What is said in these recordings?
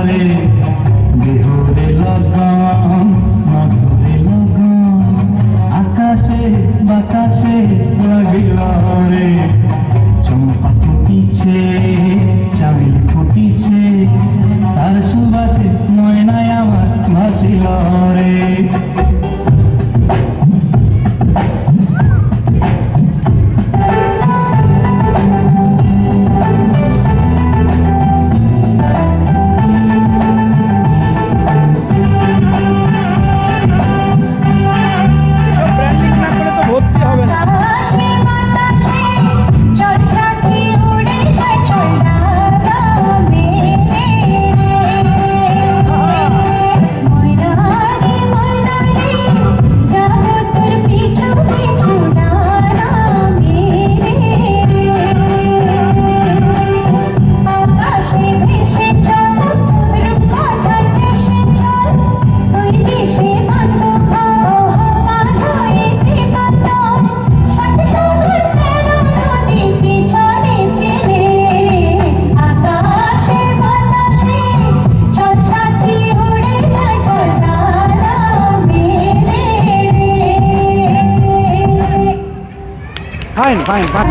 রে বিহুরে লাগাম মধুরে লাগাম আকাশে বাতাসে লাগিল রে চম্পা ফুটিছে চামেলি ফুটিছে তার সুবাসে ময়নায় আমার ভাসিল রে Fine.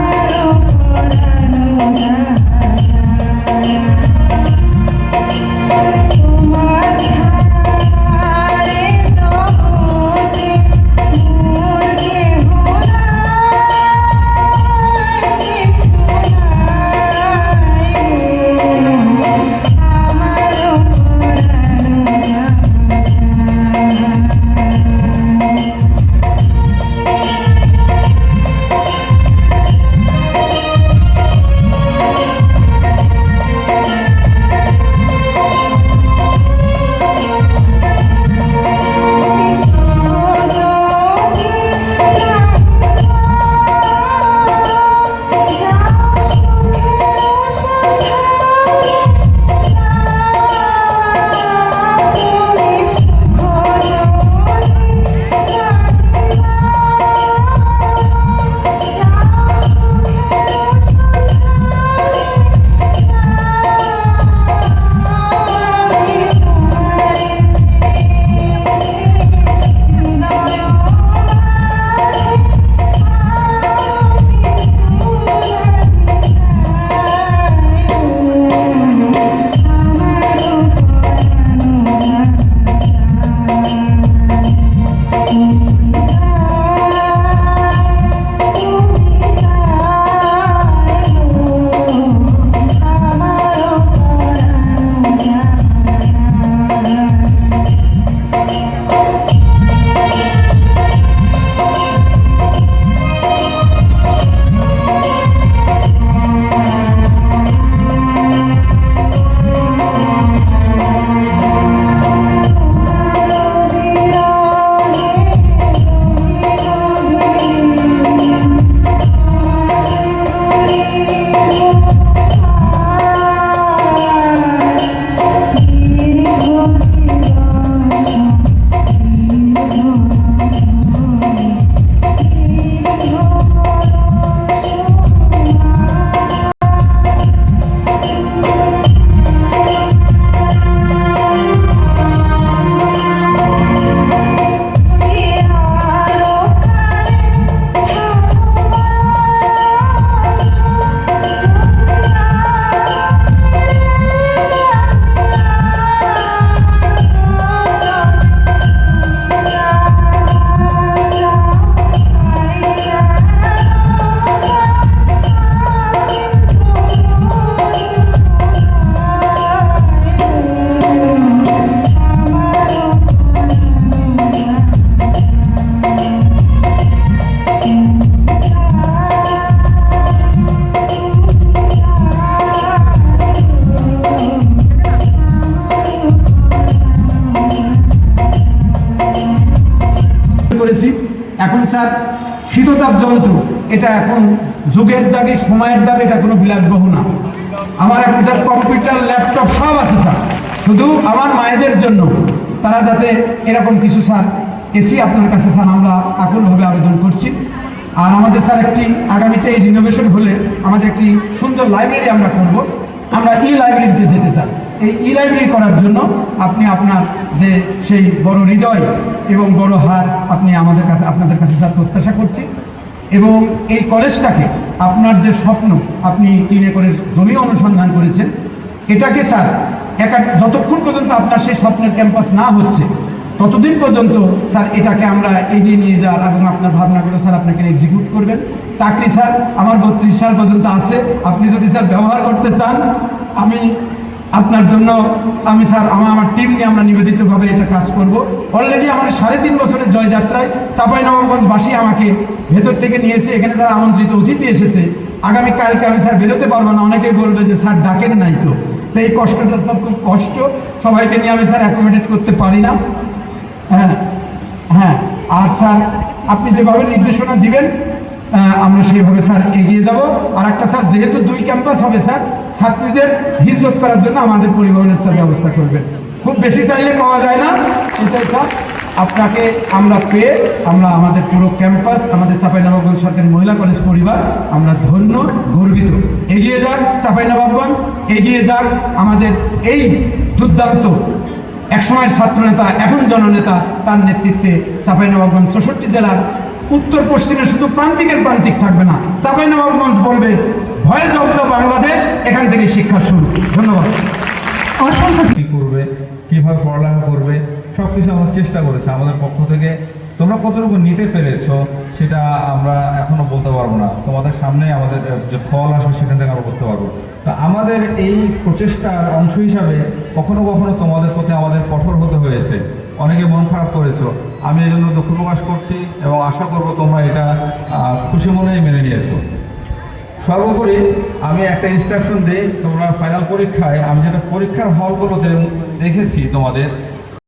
এখন স্যার শীততাপ যন্ত্র এটা এখন যুগের দাগে সময়ের দাগে এটা কোনো বিলাসবহ না। আমার এখন স্যার কম্পিউটার ল্যাপটপ সব আছে স্যার, শুধু আমার মায়েদের জন্য তারা যাতে এরকম কিছু স্যার এসি আপনার কাছে স্যার আমরা আকুলভাবে আবেদন করছি। আর আমাদের স্যার একটি আগামীতে এই রিনোভেশন হলে আমাদের একটি সুন্দর লাইব্রেরি আমরা করব, আমরা ই লাইব্রেরিতে যেতে চাই। এই ই লাইব্রেরি করার জন্য আপনি আপনার যে সেই বড় হৃদয় এবং বড় হাত আপনি আমাদের কাছে আপনাদের কাছে স্যার প্রত্যাশা করছি। এবং এই কলেজটাকে আপনার যে স্বপ্ন, আপনি 3 একরের জমি অনুসন্ধান করেছেন, এটাকে স্যার যতক্ষণ পর্যন্ত আপনার সেই স্বপ্নের ক্যাম্পাস না হচ্ছে ততদিন পর্যন্ত স্যার এটাকে আমরা এগিয়ে নিয়ে যাওয়ার এবং আপনার ভাবনাগুলো স্যার আপনাকে এক্সিকিউট করবেন। চাকরি স্যার আমার 32 সাল পর্যন্ত আছে, আপনি যদি স্যার ব্যবহার করতে চান আমি আপনার জন্য আমি স্যার আমার টিম নিয়ে আমরা নিবেদিতভাবে এটা কাজ করব। অলরেডি আমাদের 3.5 বছরের জয়যাত্রায় চাঁপাইনবাবগঞ্জবাসী আমাকে ভেতর থেকে নিয়েছে, এখানে স্যার আমন্ত্রিত অতিথি এসেছে। আগামীকালকে আমি স্যার বেরোতে পারবো না, অনেকেই বলবে যে স্যার ডাকেন নাই তো, তো এই কষ্টটা স্যার খুব কষ্ট, সবাইকে নিয়ে আমি স্যার অ্যাকোমোডেট করতে পারি না। হ্যাঁ হ্যাঁ, আর স্যার আপনি যেভাবে নির্দেশনা দিবেন আমরা সেইভাবে স্যার এগিয়ে যাব। আর একটা স্যার, যেহেতু 2 ক্যাম্পাস হবে স্যার, ছাত্রীদের হিজরত করার জন্য আমাদের পরিবহনের স্যার ব্যবস্থা করবেন। খুব বেশি চাইলে পাওয়া যায় না, এটাই স্যার আপনাকে আমরা পেয়ে আমরা আমাদের পুরো ক্যাম্পাস, আমাদের চাঁপাইনবাবগঞ্জ সরকারি মহিলা কলেজ পরিবার আমরা ধন্য, গর্বিত। এগিয়ে যাক চাঁপাইনবাবগঞ্জ, এগিয়ে যাক আমাদের এই দুর্দান্ত একসময়ের ছাত্রনেতা এখন জননেতা, তার নেতৃত্বে চাঁপাইনবাবগঞ্জ 64 জেলার উত্তর পশ্চিমে শুধু প্রান্তিকের প্রান্তিক থাকবে না, চাঁপাইনবাবগঞ্জ বলবে ভয়েস অফ দ্য বাংলাদেশ, এখান থেকে শিক্ষা শুরু। ধন্যবাদ। কি করবে, কিভাবে পড়ালেখা করবে, সব কিছু আমরা চেষ্টা করেছি আমাদের পক্ষ থেকে। তোমরা কতটুকু নিতে পেরেছো সেটা আমরা এখনো বলতে পারবো না, তোমাদের সামনে আমাদের যে ফল আসবে সেখান থেকে আমরা বুঝতে পারবো। তো আমাদের এই প্রচেষ্টার অংশ হিসাবে কখনো কখনো তোমাদের প্রতি আমাদের কঠোর হতে হয়েছে, অনেকে মন খারাপ করেছো, আমি এই জন্য দুঃখ প্রকাশ করছি এবং আশা করবো তোমরা এটা খুশি মনেই মেনে নিয়েছো। সর্বোপরি আমি একটা ইনস্ট্রাকশন দিই, তোমরা ফাইনাল পরীক্ষায় আমি যেটা পরীক্ষার হলগুলোতে দেখেছি তোমাদের